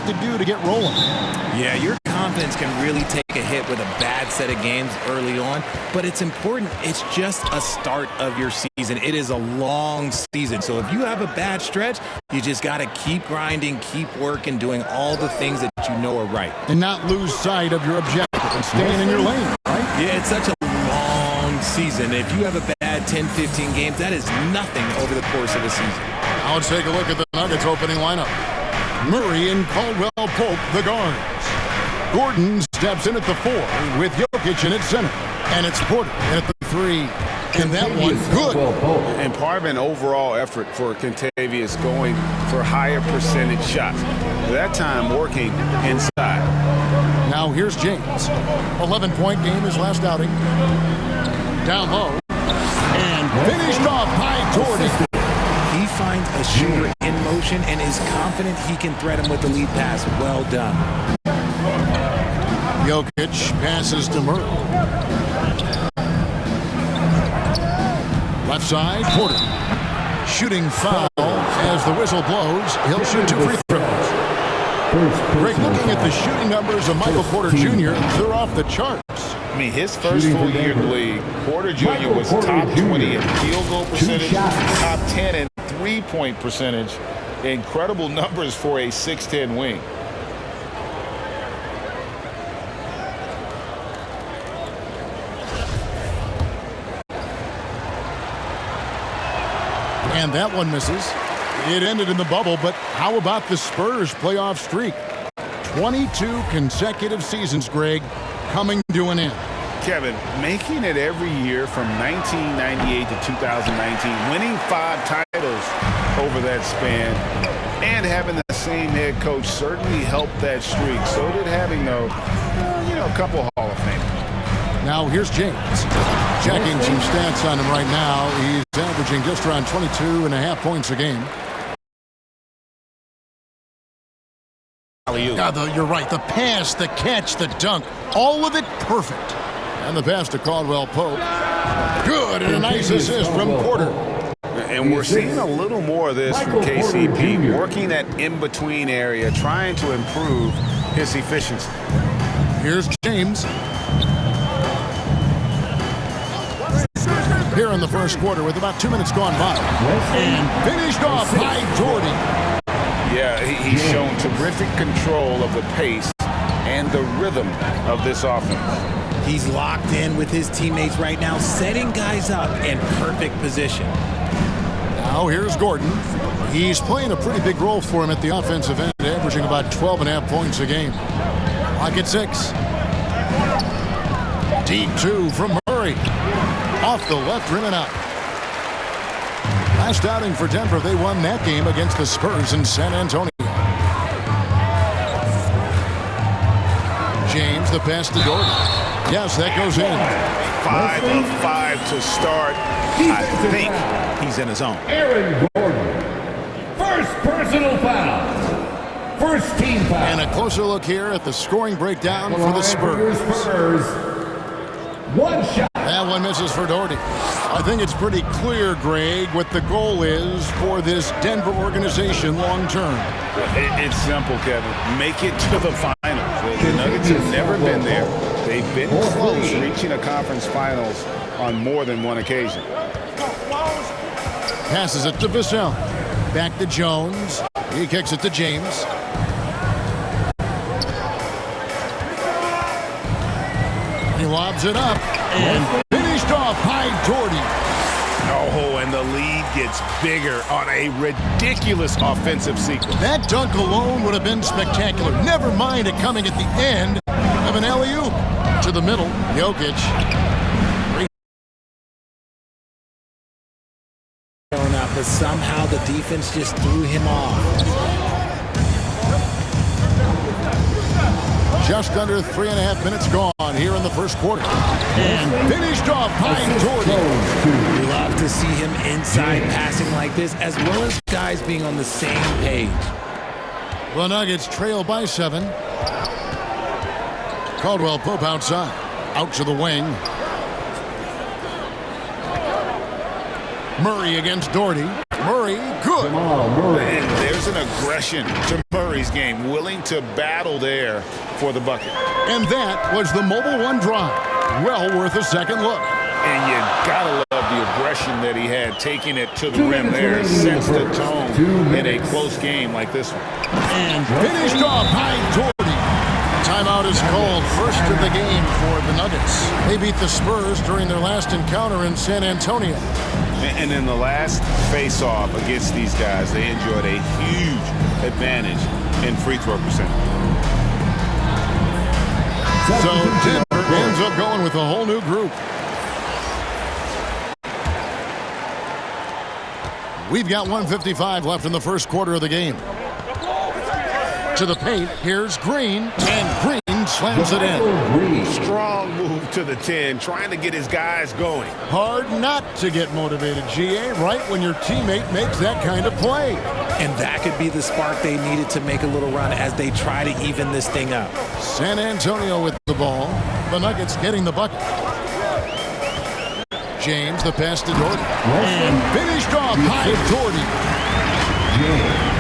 have to do to get rolling? Yeah, your confidence can really take a hit with a bad set of games early on, but it's important. It's just a start of your season. It is a long season, so if you have a bad stretch, you just got to keep grinding, keep working, doing all the things that you know are right. And not lose sight of your objective and staying in your lane, right? Yeah, it's such a long season. If you have a bad 10, 15 games, that is nothing over the course of a season. Now let's take a look at the Nuggets opening lineup. Murray and Caldwell-Pope, the guards. Gordon steps in at the 4 with Jokic in at center. And it's Porter in at the 3. And that one, good. And part of an overall effort for Kentavious going for higher percentage shots. That time working inside. Now here's James. 11-point game his last outing. Down low. And finished off by Jordan. He finds a shooter in motion and is confident he can thread him with the lead pass. Well done. Jokic passes to Murray. Left side, Porter. Shooting foul as the whistle blows. He'll shoot 2 free throws. Greg, looking at the shooting numbers of Michael Porter Jr., they're off the charts. I mean, his first full year in the league, Porter Jr. was top 20 in field goal percentage, top 10 in three-point percentage. Incredible numbers for a 6'10 wing. And that one misses. It ended in the bubble, but how about the Spurs playoff streak? 22 consecutive seasons, Greg, coming to an end. Kevin, making it every year from 1998 to 2019, winning 5 titles over that span, and having the same head coach certainly helped that streak. So did having, though, a couple Hall of Fame. Now here's James. Checking some stats on him right now. He's averaging just around 22.5 points a game. You're right. The pass, the catch, the dunk, all of it perfect. And the pass to Caldwell-Pope. Good, and a nice assist from Porter. And we're seeing a little more of this from KCP, working that in-between area, trying to improve his efficiency. Here's James. Here in the first quarter with about 2 minutes gone by. And finished off by Jordan. Yeah, he's shown terrific control of the pace and the rhythm of this offense. He's locked in with his teammates right now, setting guys up in perfect position. Now here's Gordon. He's playing a pretty big role for him at the offensive end, averaging about 12.5 points a game. Clock at 6. Deep 2 from Murray. Off the left rim and out. Last outing for Denver, they won that game against the Spurs in San Antonio. James, the pass to Gordon. Yes, that goes in. 5 of 5 to start. I think he's in his own. Aaron Gordon. First personal foul. First team foul. And a closer look here at the scoring breakdown for the Spurs. One shot. That one misses for Doherty. I think it's pretty clear, Greg, what the goal is for this Denver organization long term. It's simple, Kevin. Make it to the finals. The Nuggets have never been there. They've been close reaching a conference finals on more than one occasion. Passes it to Vassell. Back to Jones. He kicks it to James. He lobs it up and finished off by Jordan. Oh, and the lead gets bigger on a ridiculous offensive sequence. That dunk alone would have been spectacular. Never mind it coming at the end of an alley-oop. To the middle, Jokic. But somehow the defense just threw him off. Just under 3.5 minutes gone here in the first quarter. And finished off by Jordan. We love to see him inside passing like this, as well as guys being on the same page. The Nuggets trail by 7. Caldwell-Pope outside. Out to the wing. Murray against Doherty. Murray, good. And there's an aggression to Murray's game, willing to battle there for the bucket. And that was the Mobile One drive. Well worth a second look. And you gotta love the aggression that he had, taking it to the rim there. Sets the tone in a close game like this one. And finished off by Doherty. Timeout is called, first of the game for the Nuggets. They beat the Spurs during their last encounter in San Antonio. And in the last face-off against these guys, they enjoyed a huge advantage in free throw percentage. So Denver ends up going with a whole new group. We've got 1:55 left in the first quarter of the game. To the paint, here's Green, and Green slams it in. Strong move to the 10, trying to get his guys going. Hard not to get motivated, GA, right when your teammate makes that kind of play. And that could be the spark they needed to make a little run as they try to even this thing up. San Antonio with the ball. The Nuggets getting the bucket. James, the pass to Doherty. And finished off by Doherty. James.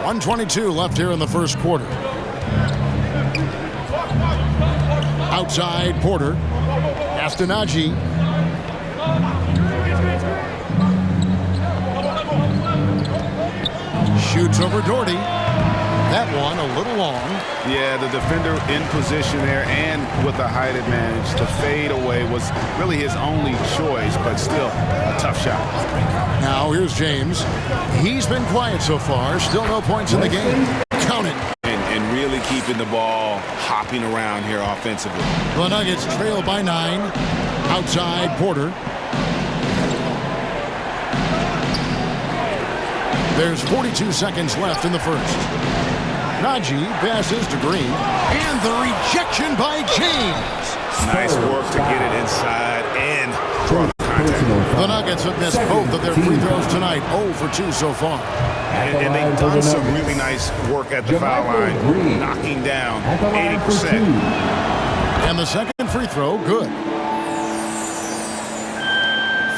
1:22 left here in the first quarter. Outside Porter. Astanaji. Shoots over Doherty. That one a little long. Yeah, the defender in position there and with the height advantage. The fade away was really his only choice, but still a tough shot. Now here's James. He's been quiet so far. Still no points in the game. Count it. And really keeping the ball hopping around here offensively. The Nuggets trail by 9. Outside Porter. There's 42 seconds left in the first. Najee passes to Green. And the rejection by James. Nice work to get it inside and draw the contact. The Nuggets have missed both of their free throws tonight. 0 for 2 so far. And they've done some really nice work at the foul line, knocking down 80%. And the second free throw, good.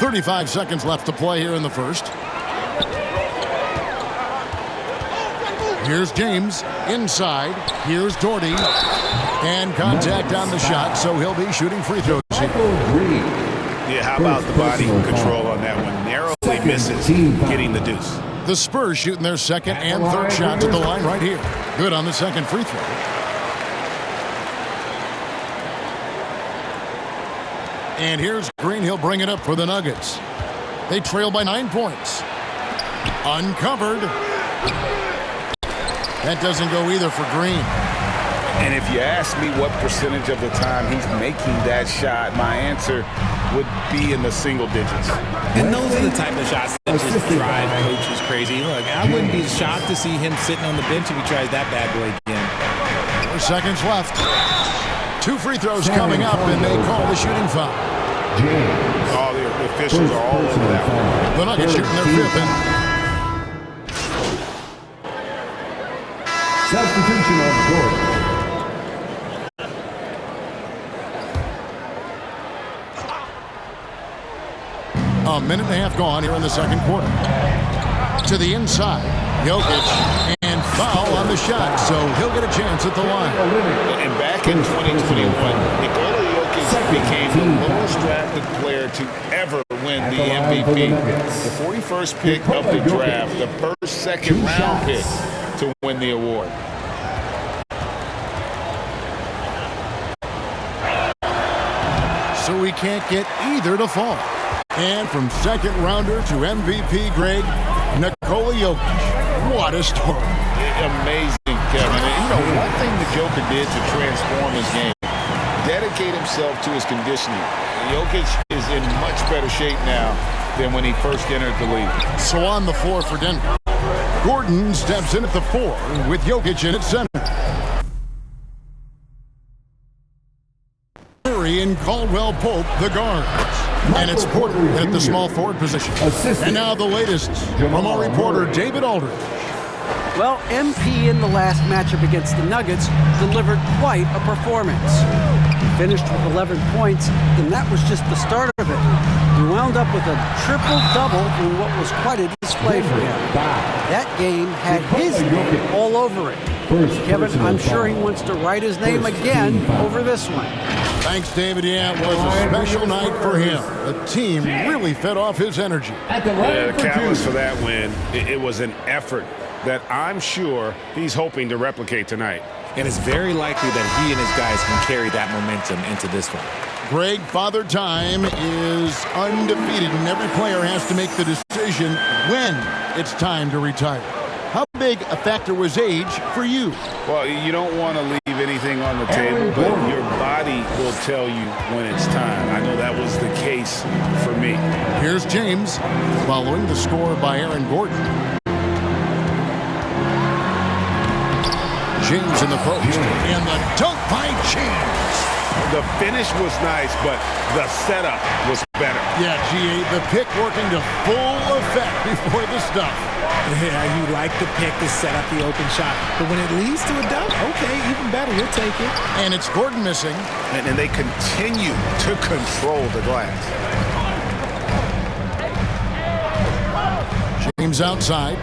35 seconds left to play here in the first. Here's James inside. Here's Doherty. And contact on the shot, so he'll be shooting free throws here. Yeah, how about the body control on that one? Narrowly misses getting the deuce. The Spurs shooting their second and third shots at the line right here. Good on the second free throw. And here's Green. He'll bring it up for the Nuggets. They trail by 9 points. Uncovered. That doesn't go either for Green. And if you ask me what percentage of the time he's making that shot, my answer would be in the single digits. And those are the type of shots that just drive coaches crazy. Look, I wouldn't be shocked to see him sitting on the bench if he tries that bad boy again. 4 seconds left. 2 free throws coming up, and they call the shooting foul. All the officials are all over that one. The Nuggets shooting their fifth. Substitution on the court. A minute and a half gone here in the second quarter. To the inside, Jokic, and foul on the shot, so he'll get a chance at the line. And back in 2021, Nikola Jokic became the lowest drafted player to ever win the MVP. The 41st pick of the draft, the first second-round pick to win the award. So we can't get either to fall. And from second rounder to MVP grade, Nikola Jokic. What a story. Amazing, Kevin. And, you know, one thing the Joker did to transform his game, dedicate himself to his conditioning. Jokic is in much better shape now than when he first entered the league. So on the floor for Denver, Gordon steps in at the 4 with Jokic in at center. Murray and Caldwell Pope, the guards. And it's Porter at the small forward position. And now the latest from our reporter, David Aldridge. Well, MP in the last matchup against the Nuggets delivered quite a performance. He finished with 11 points, and that was just the start of it. He wound up with a triple-double in what was quite a display for him. That game had his name all over it. Kevin, I'm sure he wants to write his name again over this one. Thanks, David. Yeah, it was a special night for him. The team really fed off his energy. The catalyst for that win, it was an effort that I'm sure he's hoping to replicate tonight. And it's very likely that he and his guys can carry that momentum into this one. Greg, Father Time is undefeated, and every player has to make the decision when it's time to retire. How big a factor was age for you? Well, you don't want to leave anything on the table, but your body will tell you when it's time. I know that was the case for me. Here's James following the score by Aaron Gordon. James in the post, and the dunk by James. The finish was nice, but the setup was better. Yeah, G8, the pick working to full effect before the stuff. Yeah, you like the pick to set up the open shot, but when it leads to a dunk, okay, even better, we'll take it. And it's Gordon missing. And they continue to control the glass. James outside,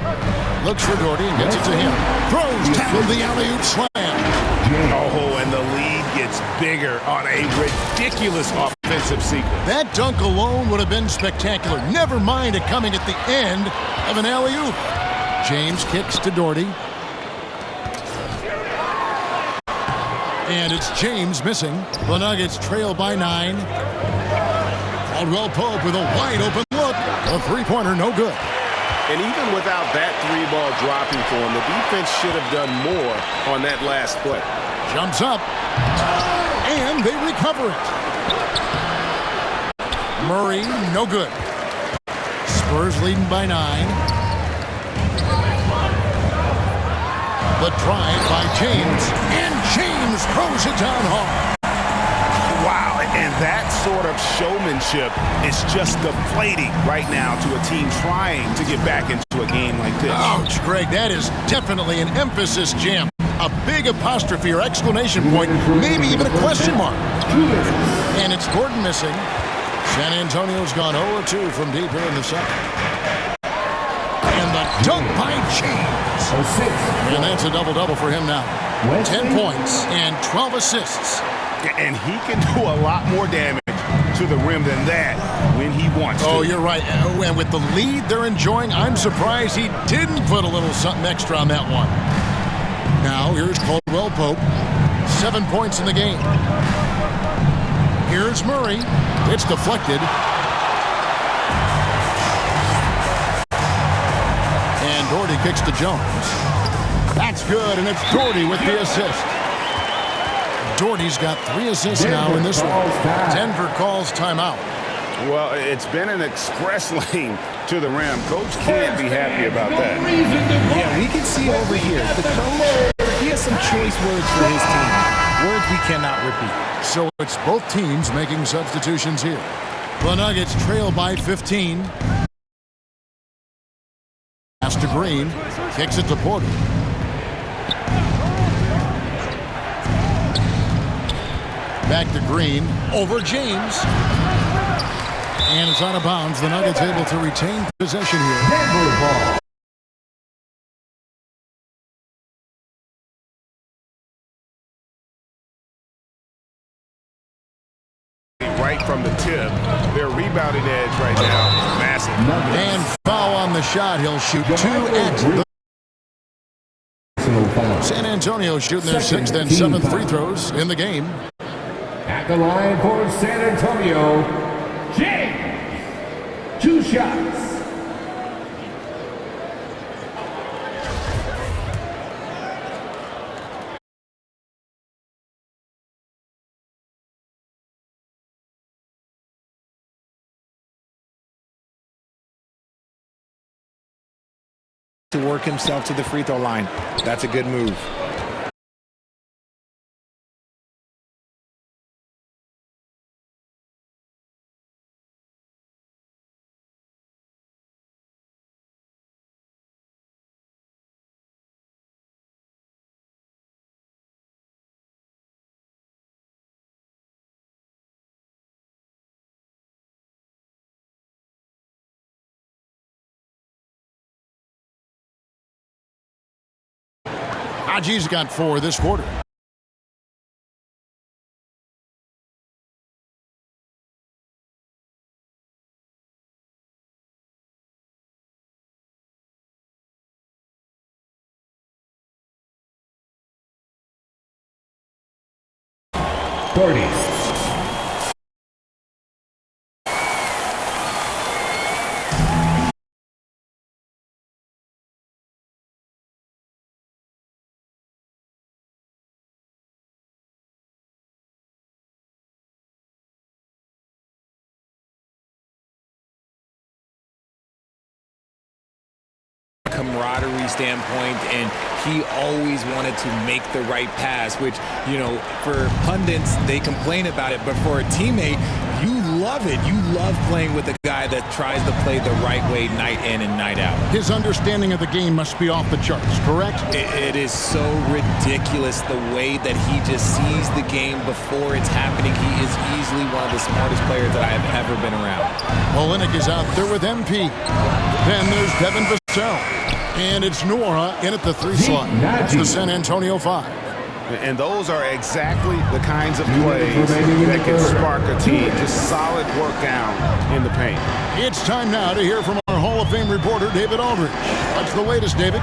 looks for Doherty and gets it to him. Throws down the alley-oop slam. Oh, and the lead gets bigger on a ridiculous offensive sequence. That dunk alone would have been spectacular. Never mind it coming at the end of an alley-oop. James kicks to Doherty. And it's James missing. The Nuggets trail by 9. Caldwell Pope with a wide-open look. A three-pointer, no good. And even without that three ball dropping for him, the defense should have done more on that last play. Jumps up, and they recover it. Murray, no good. Spurs leading by 9. The drive by James, and James throws it down hard. Wow, and that sort of showmanship is just deflating right now to a team trying to get back into a game like this. Ouch, Greg, that is definitely an emphasis jam. A big apostrophe or exclamation point, maybe even a question mark. And it's Gordon missing. San Antonio's gone 0-2 from deep here in the second. And the dunk by James. And that's a double-double for him now. 10 points and 12 assists. And he can do a lot more damage to the rim than that when he wants to. Oh, you're right. And with the lead they're enjoying, I'm surprised he didn't put a little something extra on that one. Now, here's Caldwell Pope. 7 points in the game. Here's Murray. It's deflected. And Doherty kicks to Jones. That's good, and it's Doherty with the assist. Doherty's got 3 assists now in this one. Denver calls timeout. Well, it's been an express lane to the rim. Coach can't be happy about that. Yeah, we can see over here. The coach, he has some choice words for his team. Words we cannot repeat. So it's both teams making substitutions here. The Nuggets trail by 15. Pass to Green. Kicks it to Porter. Back to Green, over James. And it's out of bounds. The Nuggets able to retain possession here. Denver ball. Right from the tip, their rebounding edge right now, massive. And foul on the shot. He'll shoot 2 at the San Antonio shooting their 6th and 7th free throws in the game. At the line for San Antonio, James. 2 shots. To work himself to the free throw line. That's a good move. Aji's got 4 this quarter. Camaraderie standpoint, and he always wanted to make the right pass, which, you know, for pundits, they complain about it, but for a teammate, you love it. You love playing with a guy that tries to play the right way night in and night out. His understanding of the game must be off the charts, correct? It is so ridiculous the way that he just sees the game before it's happening. He is easily one of the smartest players that I have ever been around. Olenek is out there with MP. Then there's Devin Vassell. And it's Nora in at the 3 slot. That's the San Antonio 5. And those are exactly the kinds of plays that can spark a team. Just solid work down in the paint. It's time now to hear from our Hall of Fame reporter, David Aldridge. What's the latest, David?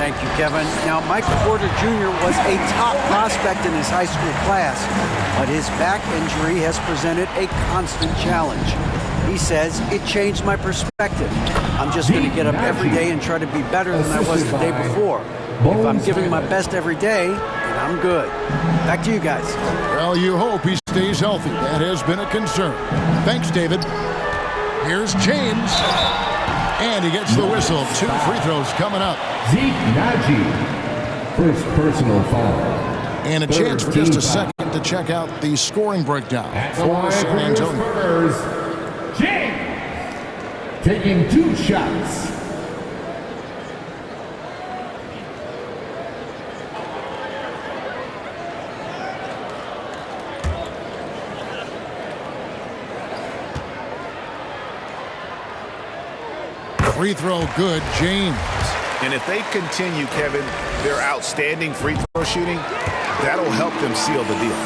Thank you, Kevin. Now, Michael Porter Jr. was a top prospect in his high school class, but his back injury has presented a constant challenge. He says, it changed my perspective. I'm just going to get up every day and try to be better than I was the day before. If I'm giving my best every day, then I'm good. Back to you guys. Well, you hope he stays healthy. That has been a concern. Thanks, David. Here's James. And he gets the whistle. 2 free throws coming up. Zeke Naji, first personal foul. And a chance for just a second to check out the scoring breakdown for San Antonio. James taking 2 shots. Free throw good, James. And if they continue, Kevin, their outstanding free throw shooting, that'll help them seal the deal.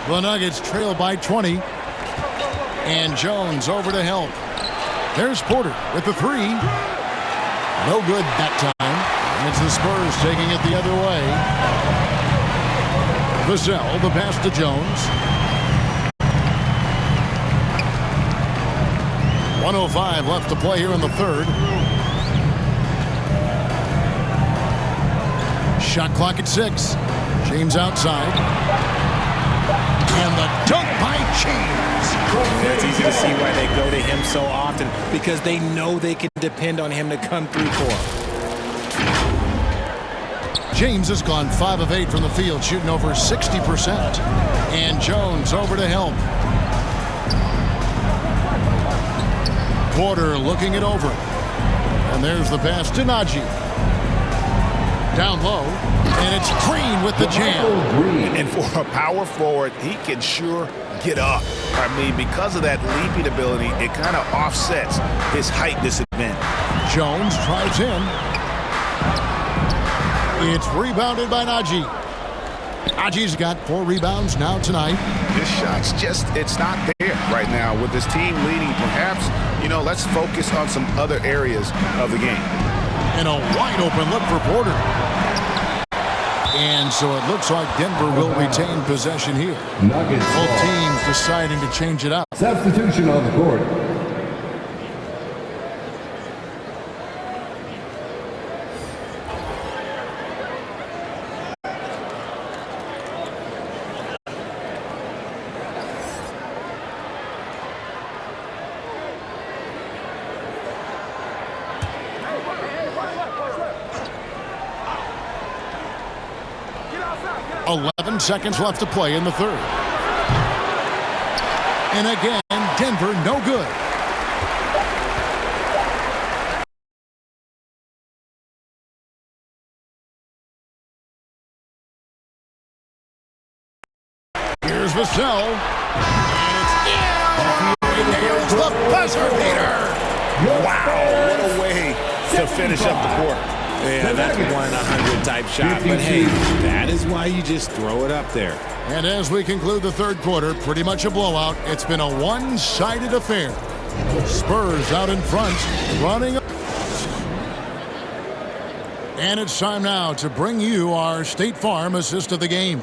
The Nuggets trail by 20. And Jones over to help. There's Porter with the 3. No good that time. And it's the Spurs taking it the other way. Vassell, the pass to Jones. 1:05 left to play here in the third. Shot clock at 6. James outside. And the dunk by James. Yeah, it's easy to see why they go to him so often, because they know they can depend on him to come through for them. James has gone 5 of 8 from the field, shooting over 60%. And Jones over to help. Porter looking it over. And there's the pass to Naji. Down low. And it's Green with the jam. And for a power forward, he can sure get up. I mean, because of that leaping ability, it kind of offsets his height disadvantage. Jones drives in. It's rebounded by Naji. Naji's got 4 rebounds now tonight. His shot's just, it's not there right now. With his team leading, perhaps, you know, let's focus on some other areas of the game. And a wide open look for Porter. And so it looks like Denver will retain possession here. Nuggets. Both teams deciding to change it up. Substitution on the court. Wow. 11 seconds left to play in the third. And again, Denver no good. Here's Vassell. And it's he nails the buzzer beater. Wow, what a way to finish up the quarter. Yeah, that's 1 in 100 type shot. But hey, that is why you just throw it up there. And as we conclude the third quarter, pretty much a blowout. It's been a one-sided affair. Spurs out in front, running. And it's time now to bring you our State Farm assist of the game.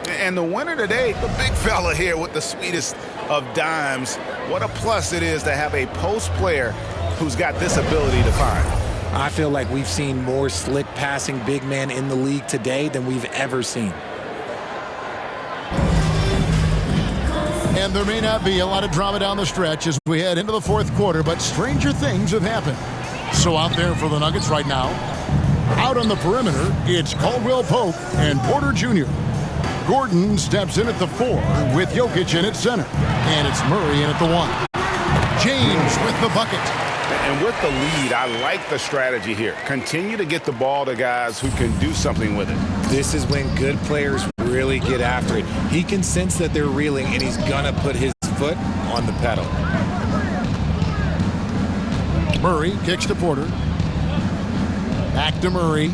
And the winner today, the big fella here with the sweetest of dimes. What a plus it is to have a post player who's got this ability to find. I feel like we've seen more slick passing big men in the league today than we've ever seen. And there may not be a lot of drama down the stretch as we head into the fourth quarter, but stranger things have happened. So out there for the Nuggets right now, out on the perimeter, it's Caldwell Pope and Porter Jr. Gordon steps in at the 4 with Jokic in at center. And it's Murray in at the 1. James with the bucket. And with the lead, I like the strategy here. Continue to get the ball to guys who can do something with it. This is when good players really get after it. He can sense that they're reeling, and he's gonna put his foot on the pedal. Murray kicks to Porter. Back to Murray.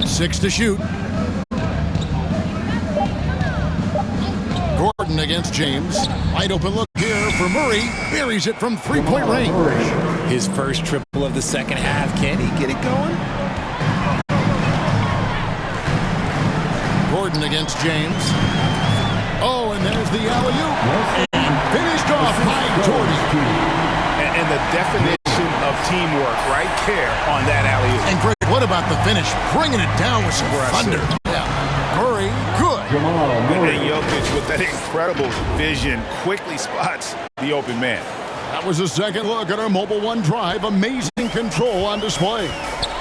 6 to shoot. Gordon against James. Wide open look here for Murray. Buries it from three-point range. His first triple of the second half. Can he get it going? Gordon against James. Oh, and there's the alley-oop. And finished off by Jordy. And the definition of teamwork right there on that alley-oop. And Greg, what about the finish? Bringing it down with some thunder. Yeah. Murray, good. And Jokic with that incredible vision quickly spots the open man. That was a second look at our Mobile One drive. Amazing control on display.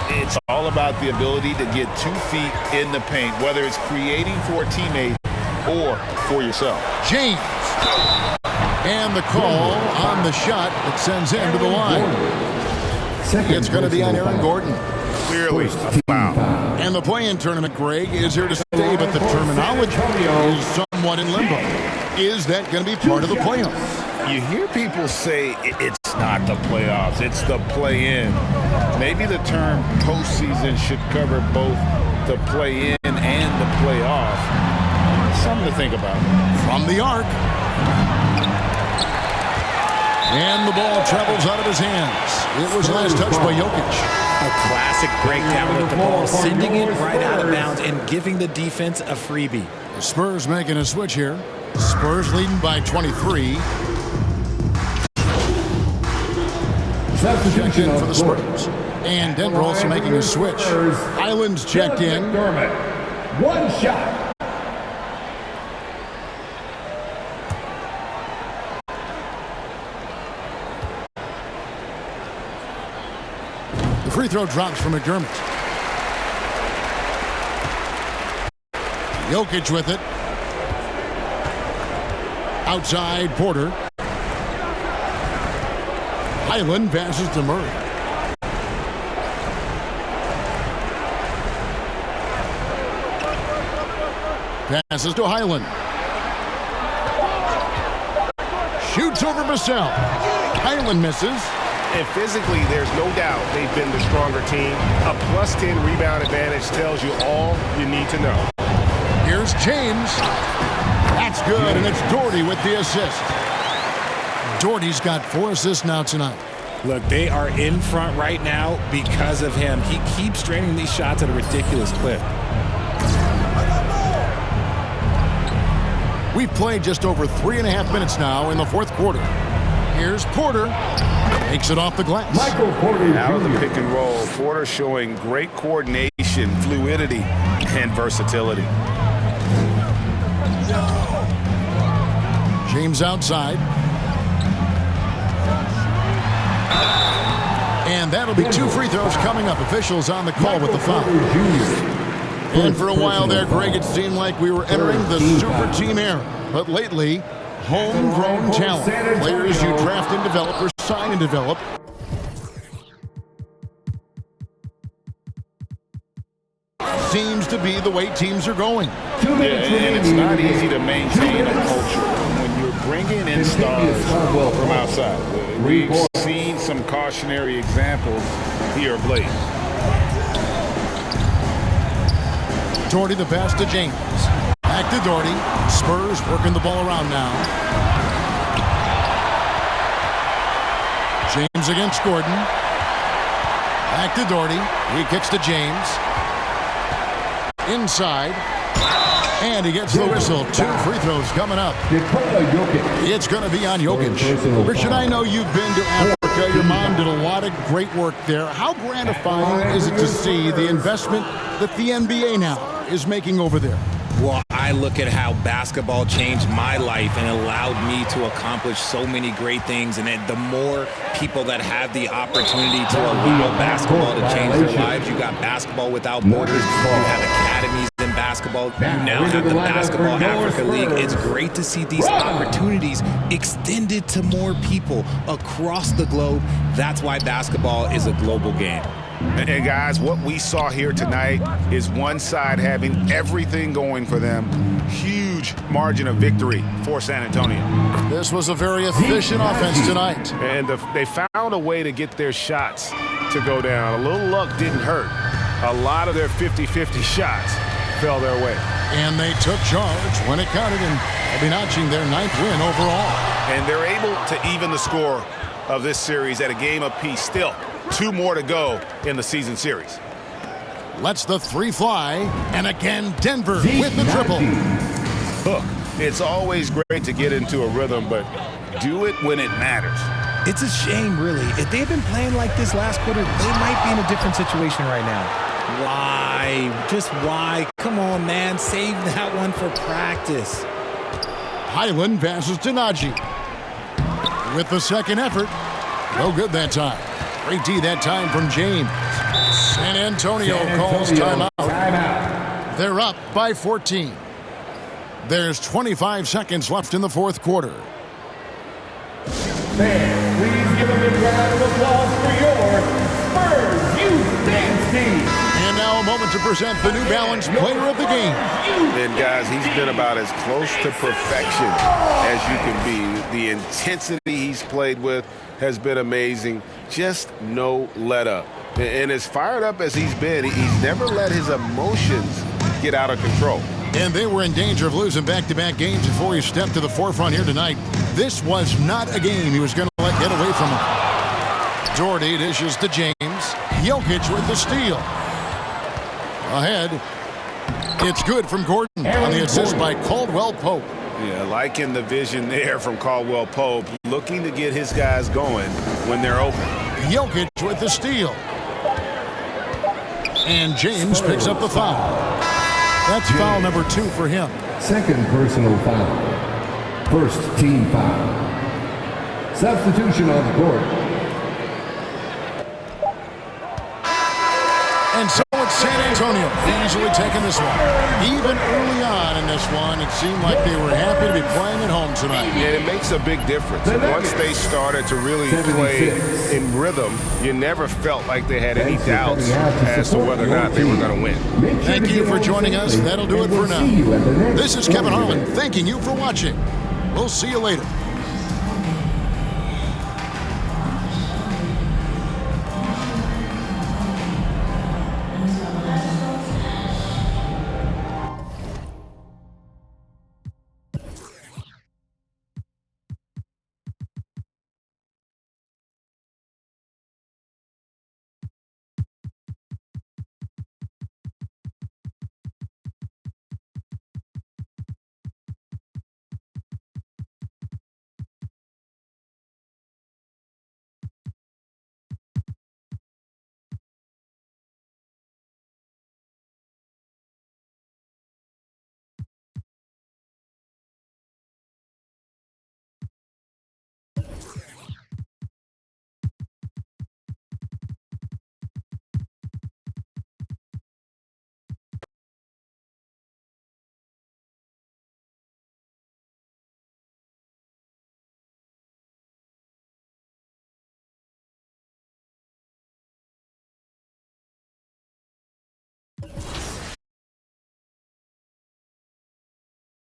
It's all about the ability to get 2 feet in the paint, whether it's creating for a teammate or for yourself. James. And the call on the shot that sends him to the line. It's going to be on Aaron Gordon. Clearly a foul. And the play-in tournament, Greg, is here to stay, but the terminology is somewhat in limbo. Is that going to be part of the playoffs? You hear people say it's not the playoffs, it's the play-in. Maybe the term postseason should cover both the play-in and the playoff. Something to think about. From the arc. And the ball travels out of his hands. It was last touched by Jokic. A classic breakdown with the ball, sending it right out of bounds and giving the defense a freebie. The Spurs making a switch here. Spurs leading by 23. Check in for the Spurs. And Denver also making a switch. Highland's checked in. One shot. The free throw drops for McDermott. Jokic with it. Outside Porter. Highland passes to Murray. Passes to Highland. Shoots over Vassell. Highland misses. And physically, there's no doubt they've been the stronger team. A +10 rebound advantage tells you all you need to know. Here's James. That's good, and it's Doherty with the assist. Doherty's got 4 assists now tonight. Look, they are in front right now because of him. He keeps draining these shots at a ridiculous clip. We've played just over 3.5 minutes now in the fourth quarter. Here's Porter. Takes it off the glass. Michael Porter Out of the Jr. pick and roll, Porter showing great coordination, fluidity, and versatility. James outside. And that'll be 2 free throws coming up. Officials on the call with the foul. And for a while there, Greg, it seemed like we were entering the super team era. But lately, homegrown talent. Players you draft and develop or sign and develop. Seems to be the way teams are going. Yeah, and it's not easy to maintain a culture when you're bringing in stars from outside. We've seen some cautionary examples here of late. Doherty the pass to James. Back to Doherty. Spurs working the ball around now. James against Gordon. Back to Doherty. He kicks to James. Inside. And he gets the whistle. 2 free throws coming up. It's going to be on Jokic. Richard, I know you've been to Africa. Your mom did a lot of great work there. How gratifying is it to see the investment that the NBA now is making over there? Well, I look at how basketball changed my life and allowed me to accomplish so many great things. And the more people that have the opportunity to allow basketball to change their lives, you got Basketball Without Borders, you have academies in basketball, you now have the Basketball Africa League. It's great to see these opportunities extended to more people across the globe. That's why basketball is a global game. And guys, what we saw here tonight is one side having everything going for them. Huge margin of victory for San Antonio. This was a very efficient offense tonight. And they found a way to get their shots to go down. A little luck didn't hurt. A lot of their 50-50 shots fell their way. And they took charge when it counted, and they'll be notching their 9th win overall. And they're able to even the score of this series at a game apiece still. 2 more to go in the season series. Lets the 3 fly, and again Denver with the triple. Look, it's always great to get into a rhythm, but do it when it matters. It's a shame, really. If they'd been playing like this last quarter, they might be in a different situation right now. Why? Just why? Come on, man. Save that one for practice. Highland passes to Najee. With the second effort, no good that time. Great D that time from James. San Antonio calls timeout. They're up by 14. There's 25 seconds left in the 4th quarter. Fans, please give a big round of applause for your Spurs Youth Dance Team. And now a moment to present the New Balance Player of the Game. And guys, he's been about as close to perfection as you can be. The intensity he's played with has been amazing. Just no let up. And as fired up as he's been, he's never let his emotions get out of control. And they were in danger of losing back-to-back games before he stepped to the forefront here tonight. This was not a game he was going to let get away from him. Doherty dishes to James. Jokic with the steal. Ahead. It's good from Gordon on the assist by Caldwell Pope. Yeah, liking the vision there from Caldwell Pope, looking to get his guys going when they're open. Jokic with the steal. And James picks up the foul. That's foul number 2 for him. Second personal foul. First team foul. Substitution on the court. And so it's San Antonio easily taking this one. Even early on in this one, it seemed like they were happy to be playing at home tonight. Yeah, it makes a big difference. Once they started to really play in rhythm, you never felt like they had any doubts as to whether or not they were going to win. Thank you for joining us. That'll do it for now. This is Kevin Harlan thanking you for watching. We'll see you later.